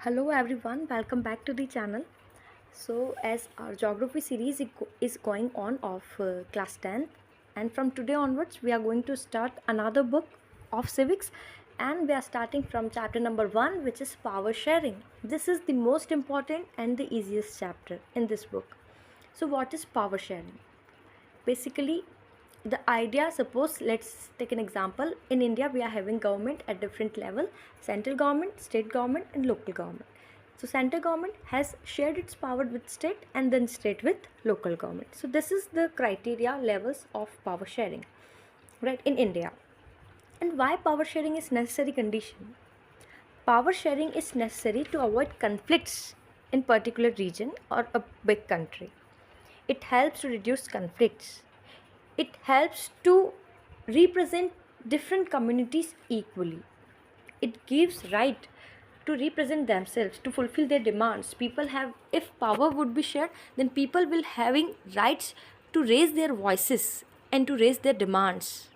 Hello everyone, welcome back to the channel. So as our geography series is going on of class 10th, and from today onwards we are going to start another book of civics, and we are starting from chapter number 1, which is power sharing. This is the most important and the easiest chapter in this book. So what is power sharing? Basically, the idea, suppose let's take an example. In India we are having government at different level: central government, state government and local government. So central government has shared its power with state and then state with local government. So this is the criteria levels of power sharing, right, in India. And why power sharing is necessary condition? Power sharing is necessary to avoid conflicts in particular region or a big country. It helps to reduce conflicts. It helps to represent different communities equally. It gives right to represent themselves, to fulfill their demands. People have, if power would be shared, then people will having rights to raise their voices and to raise their demands,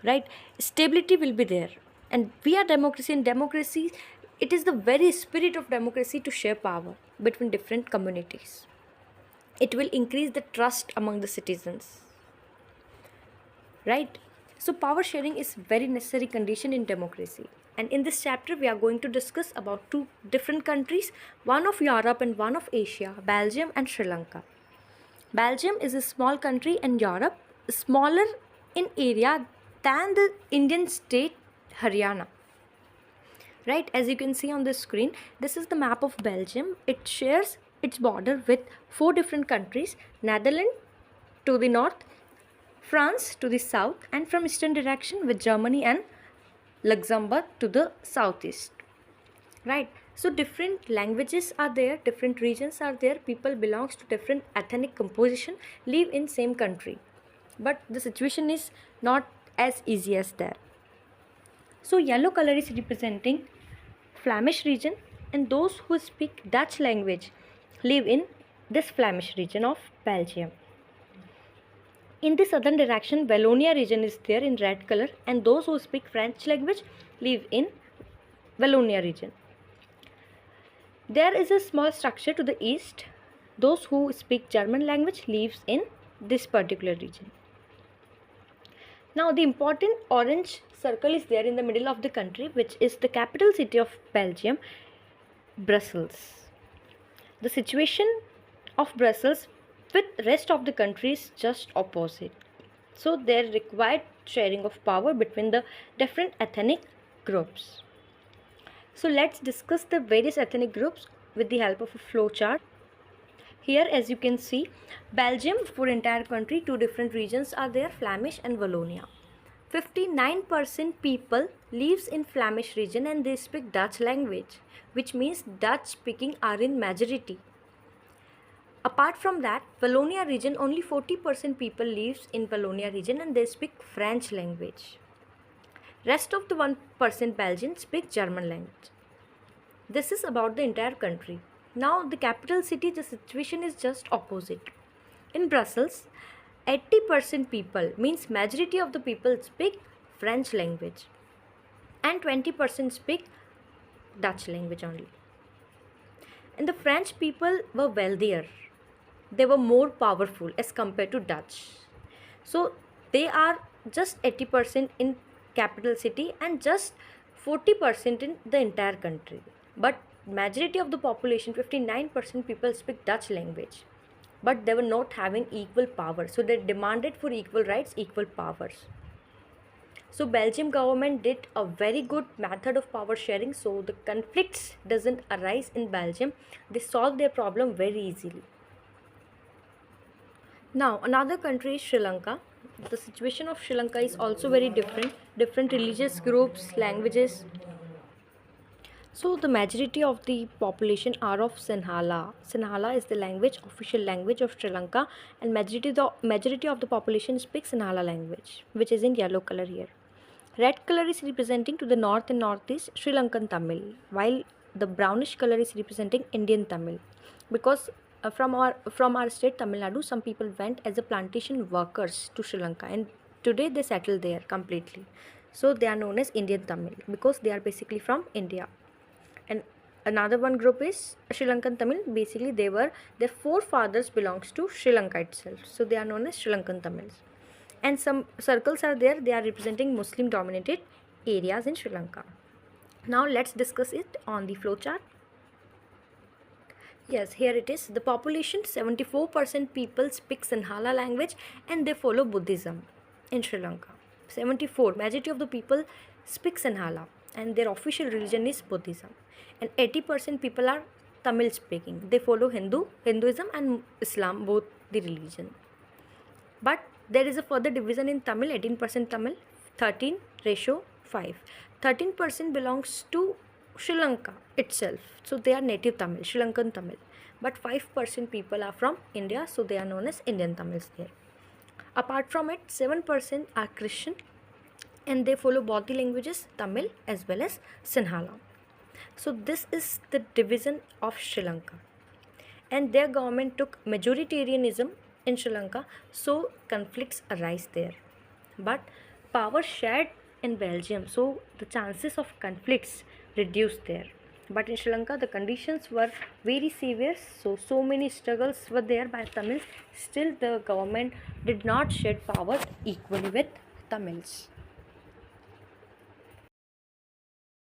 right? Stability will be there. And we are democracy, and democracy, it is the very spirit of democracy to share power between different communities. It will increase the trust among the citizens, right? So power sharing is very necessary condition in democracy. And in this chapter we are going to discuss about two different countries, one of Europe and one of Asia, Belgium and Sri Lanka. Belgium is a small country in Europe, smaller in area than the Indian state Haryana. Right, as you can see on the screen, this is the map of Belgium. It shares its border with four different countries: Netherlands to the north, France to the south, and from eastern direction with Germany and Luxembourg to the southeast. Right, so different languages are there, different regions are there, people belongs to different ethnic composition, live in same country, but the situation is not as easy as that. So yellow color is representing Flemish region, and those who speak Dutch language live in this Flemish region of Belgium. In the southern direction, Wallonia region is there in red color, and those who speak French language live in Wallonia region. There is a small structure to the east. Those who speak German language lives in this particular region. Now the important orange circle is there in the middle of the country, which is the capital city of Belgium, Brussels. The situation of Brussels with rest of the country is just opposite. So there required sharing of power between the different ethnic groups. So let's discuss the various ethnic groups with the help of a flow chart. Here, as you can see, Belgium for entire country, two different regions are there, Flemish and Wallonia. 59% people lives in Flemish region and they speak Dutch language, which means Dutch speaking are in majority. Apart from that, Wallonia region, only 40% people lives in Wallonia region and they speak French language. Rest of the 1% Belgians speak German language. This is about the entire country. Now the capital city, the situation is just opposite. In Brussels, 80% people, means majority of the people speak French language and 20% speak Dutch language only. And the French people were wealthier. They were more powerful as compared to Dutch. So they are just 80% in capital city and just 40% in the entire country. But majority of the population, 59% people speak Dutch language, but they were not having equal power, so they demanded for equal rights, equal powers. So Belgium government did a very good method of power sharing, so the conflicts doesn't arise in Belgium. They solve their problem very easily. Now another country is Sri Lanka. The situation of Sri Lanka is also very different religious groups, languages. So the majority of the population are of Sinhala. Sinhala is the language, official language of Sri Lanka, and majority of the population speaks Sinhala language, which is in yellow color here. Red color is representing to the north and northeast Sri Lankan Tamil, while the brownish color is representing Indian Tamil. Because from our state Tamil Nadu, some people went as a plantation workers to Sri Lanka, and today they settled there completely. So they are known as Indian Tamil because they are basically from India. And Another one group is Sri Lankan Tamil. Basically their forefathers belongs to Sri Lanka itself, so they are known as Sri Lankan Tamils. And some circles are there, they are representing Muslim dominated areas in Sri Lanka. Now let's discuss it on the flowchart. Yes, here it is. The population, 74% people speak Sinhala language and they follow Buddhism in Sri Lanka. 74, majority of the people speak Sinhala and their official religion is Buddhism. And 80% people are Tamil speaking. They follow Hinduism and Islam, both the religion. But there is a further division in Tamil, 18% Tamil, 13 ratio 5. 13% belongs to Sri Lanka itself, so they are native Tamil, Sri Lankan Tamil. But 5% people are from India, so they are known as Indian Tamils there. Apart from it, 7% are Christian and they follow both the languages, Tamil as well as Sinhala. So this is the division of Sri Lanka. And their government took majoritarianism in Sri Lanka, so conflicts arise there. But power shared in Belgium, so the chances of conflicts reduced there. But in Sri Lanka, the conditions were very severe, so many struggles were there by Tamils. Still, the government did not share power equally with Tamils.